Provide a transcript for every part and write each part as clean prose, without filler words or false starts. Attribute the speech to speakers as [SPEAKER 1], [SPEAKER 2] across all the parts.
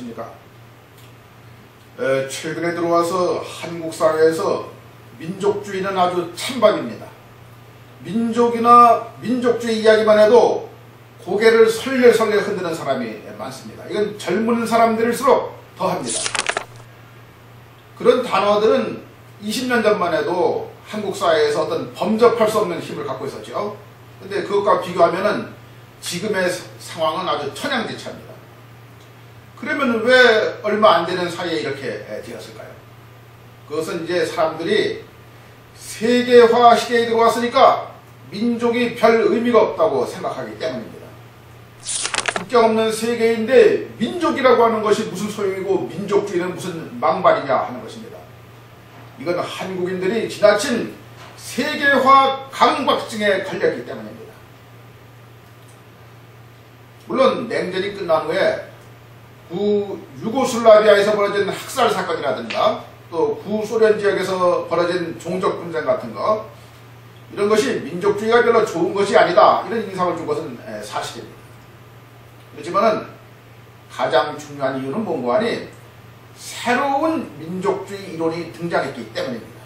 [SPEAKER 1] 어떠십니까? 최근에 들어와서 한국 사회에서 민족주의는 아주 찬밥입니다. 민족이나 민족주의 이야기만 해도 고개를 설레설레 흔드는 사람이 많습니다. 이건 젊은 사람들일수록 더합니다. 그런 단어들은 20년 전만 해도 한국 사회에서 어떤 범접할 수 없는 힘을 갖고 있었죠. 근데 그것과 비교하면은 지금의 상황은 아주 천양지차입니다. 그러면 왜 얼마 안 되는 사이에 이렇게 되었을까요? 그것은 이제 사람들이 세계화 시대에 들어왔으니까 민족이 별 의미가 없다고 생각하기 때문입니다. 국경 없는 세계인데 민족이라고 하는 것이 무슨 소용이고 민족주의는 무슨 망발이냐 하는 것입니다. 이건 한국인들이 지나친 세계화 강박증에 걸렸기 때문입니다. 물론 냉전이 끝난 후에 유고슬라비아에서 벌어진 학살 사건이라든가 또 구소련 지역에서 벌어진 종족 분쟁 같은 거, 이런 것이 민족주의가 별로 좋은 것이 아니다, 이런 인상을 준 것은 사실입니다. 그렇지만은 가장 중요한 이유는 뭔가 하니 새로운 민족주의 이론이 등장했기 때문입니다.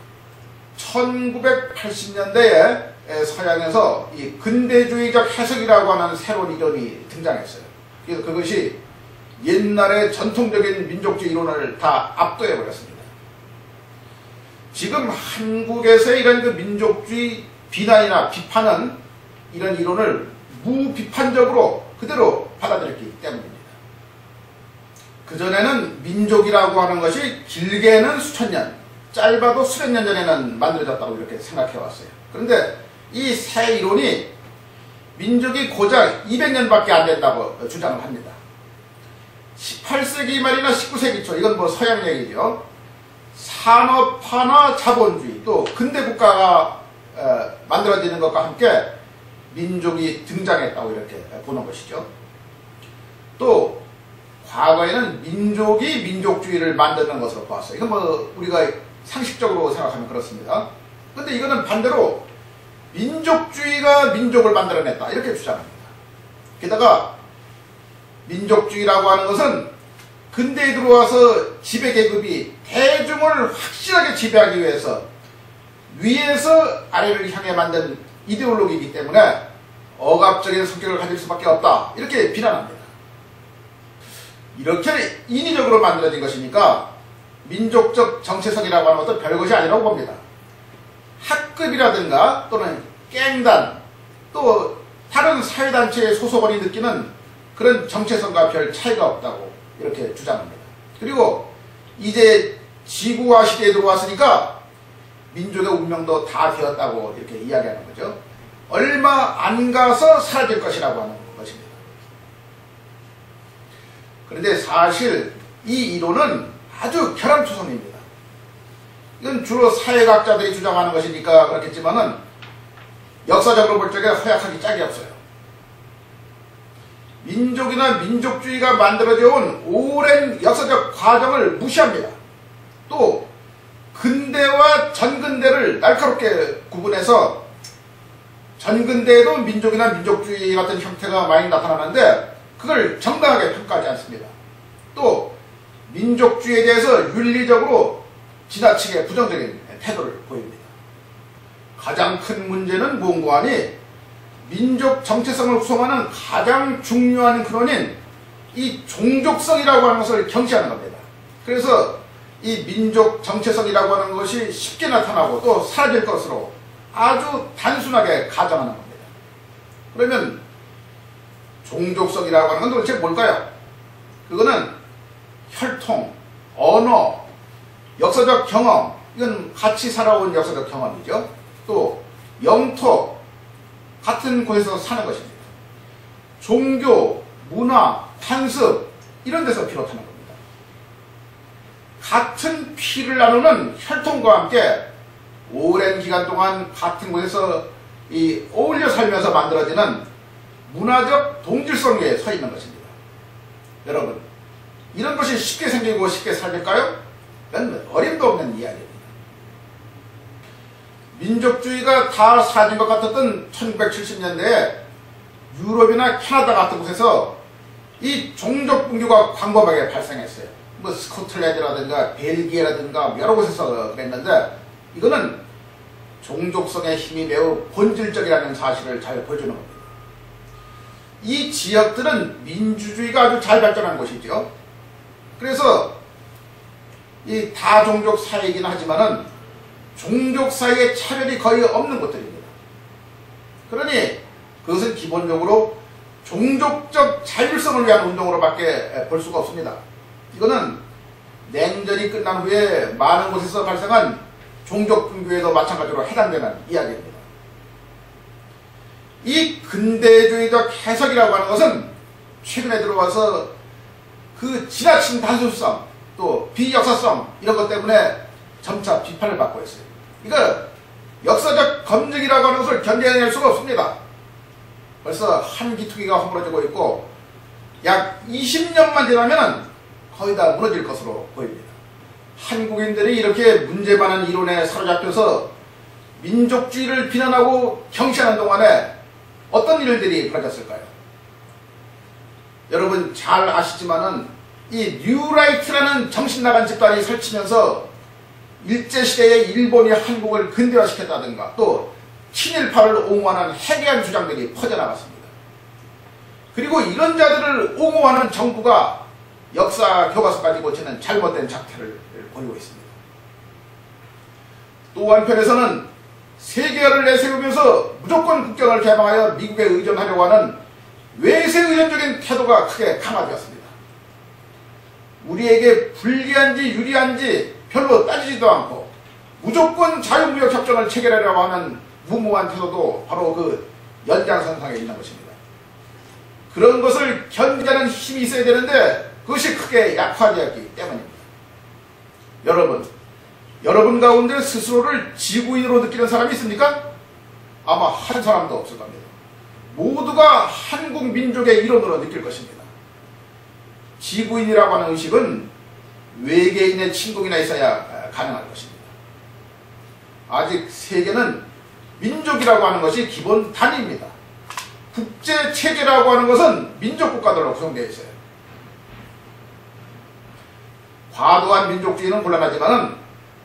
[SPEAKER 1] 1980년대에 서양에서 이 근대주의적 해석이라고 하는 새로운 이론이 등장했어요. 그래서 그것이 옛날의 전통적인 민족주의 이론을 다 압도해버렸습니다. 지금 한국에서의 이런 그 민족주의 비난이나 비판은 이런 이론을 무비판적으로 그대로 받아들였기 때문입니다. 그전에는 민족이라고 하는 것이 길게는 수천 년, 짧아도 수백 년 전에는 만들어졌다고 이렇게 생각해왔어요. 그런데 이 새 이론이 민족이 고작 200년밖에 안 된다고 주장을 합니다. 18세기 말이나 19세기 초, 이건 뭐 서양 얘기죠. 산업화나 자본주의, 또 근대국가가 만들어지는 것과 함께 민족이 등장했다고 이렇게 보는 것이죠. 또 과거에는 민족이 민족주의를 만드는 것으로 보았어요. 이건 뭐 우리가 상식적으로 생각하면 그렇습니다. 근데 이거는 반대로 민족주의가 민족을 만들어냈다, 이렇게 주장합니다. 게다가 민족주의라고 하는 것은 근대에 들어와서 지배계급이 대중을 확실하게 지배하기 위해서 위에서 아래를 향해 만든 이데올로기이기 때문에 억압적인 성격을 가질 수밖에 없다, 이렇게 비난합니다. 이렇게 인위적으로 만들어진 것이니까 민족적 정체성이라고 하는 것도 별것이 아니라고 봅니다. 학급이라든가 또는 깽단, 또 다른 사회단체의 소속원이 느끼는 그런 정체성과 별 차이가 없다고 이렇게 주장합니다. 그리고 이제 지구화 시대에 들어왔으니까 민족의 운명도 다 되었다고 이렇게 이야기하는 거죠. 얼마 안 가서 사라질 것이라고 하는 것입니다. 그런데 사실 이 이론은 아주 결함투성입니다. 이건 주로 사회학자들이 주장하는 것이니까 그렇겠지만은 역사적으로 볼 적에 허약하기 짝이 없어요. 민족이나 민족주의가 만들어져 온 오랜 역사적 과정을 무시합니다. 또 근대와 전근대를 날카롭게 구분해서 전근대에도 민족이나 민족주의 같은 형태가 많이 나타나는데 그걸 정당하게 평가하지 않습니다. 또 민족주의에 대해서 윤리적으로 지나치게 부정적인 태도를 보입니다. 가장 큰 문제는 뭔가 하니 민족 정체성을 구성하는 가장 중요한 근원인 이 종족성이라고 하는 것을 경시하는 겁니다. 그래서 이 민족 정체성이라고 하는 것이 쉽게 나타나고 또 사라질 것으로 아주 단순하게 가정하는 겁니다. 그러면 종족성이라고 하는 건 도대체 뭘까요? 그거는 혈통, 언어, 역사적 경험, 이건 같이 살아온 역사적 경험이죠. 또 영토, 같은 곳에서 사는 것입니다. 종교, 문화, 관습, 이런 데서 비롯하는 겁니다. 같은 피를 나누는 혈통과 함께 오랜 기간 동안 같은 곳에서 어울려 살면서 만들어지는 문화적 동질성에 서 있는 것입니다. 여러분, 이런 것이 쉽게 생기고 쉽게 사라질까요? 이건 어림도 없는 이야기입니다. 민족주의가 다 사라진 것 같았던 1970년대에 유럽이나 캐나다 같은 곳에서 이 종족 분규가 광범하게 발생했어요. 뭐 스코틀랜드라든가 벨기에라든가 여러 곳에서 그랬는데 이거는 종족성의 힘이 매우 본질적이라는 사실을 잘 보여주는 겁니다. 이 지역들은 민주주의가 아주 잘 발전한 곳이죠. 그래서 이 다종족 사회이긴 하지만은 종족 사이의 차별이 거의 없는 곳들입니다. 그러니 그것은 기본적으로 종족적 자율성을 위한 운동으로밖에 볼 수가 없습니다. 이거는 냉전이 끝난 후에 많은 곳에서 발생한 종족 분규에도 마찬가지로 해당되는 이야기입니다. 이 근대주의적 해석이라고 하는 것은 최근에 들어와서 그 지나친 단순성 또 비역사성 이런 것 때문에 점차 비판을 받고 있어요. 이거 역사적 검증이라고 하는 것을 견뎌낼 수가 없습니다. 벌써 한기투기가 허물어지고 있고 약 20년만 지나면 거의 다 무너질 것으로 보입니다. 한국인들이 이렇게 문제 많은 이론에 사로잡혀서 민족주의를 비난하고 경시하는 동안에 어떤 일들이 벌어졌을까요? 여러분 잘 아시지만은 이 뉴라이트라는 정신나간 집단이 설치면서 일제시대에 일본이 한국을 근대화시켰다든가 또 친일파를 옹호하는 해괴한 주장들이 퍼져나갔습니다. 그리고 이런 자들을 옹호하는 정부가 역사 교과서까지 고치는 잘못된 작태를 보이고 있습니다. 또 한편에서는 세계화를 내세우면서 무조건 국경을 개방하여 미국에 의존하려고 하는 외세 의존적인 태도가 크게 강화되었습니다. 우리에게 불리한지 유리한지 별로 따지지도 않고 무조건 자유무역 협정을 체결하려고 하는 무모한 태도도 바로 그 연장선상에 있는 것입니다. 그런 것을 견디는 힘이 있어야 되는데 그것이 크게 약화되었기 때문입니다. 여러분 가운데 스스로를 지구인으로 느끼는 사람이 있습니까? 아마 한 사람도 없을 겁니다. 모두가 한국 민족의 일원으로 느낄 것입니다. 지구인이라고 하는 의식은 외계인의 친국이나 있어야 가능할 것입니다. 아직 세계는 민족이라고 하는 것이 기본 단위입니다. 국제체계라고 하는 것은 민족국가들로 구성되어 있어요. 과도한 민족주의는 곤란하지만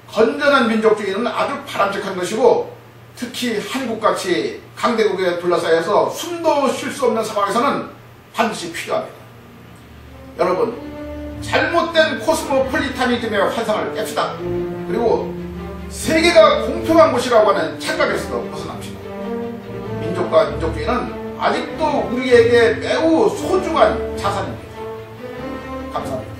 [SPEAKER 1] 건전한 민족주의는 아주 바람직한 것이고 특히 한국같이 강대국에 둘러싸여서 숨도 쉴 수 없는 상황에서는 반드시 필요합니다. 여러분 잘못된 코스모폴리타니즘의 환상을 깹시다. 그리고 세계가 공평한 곳이라고 하는 착각에서도 벗어납시다. 민족과 민족주의는 아직도 우리에게 매우 소중한 자산입니다. 감사합니다.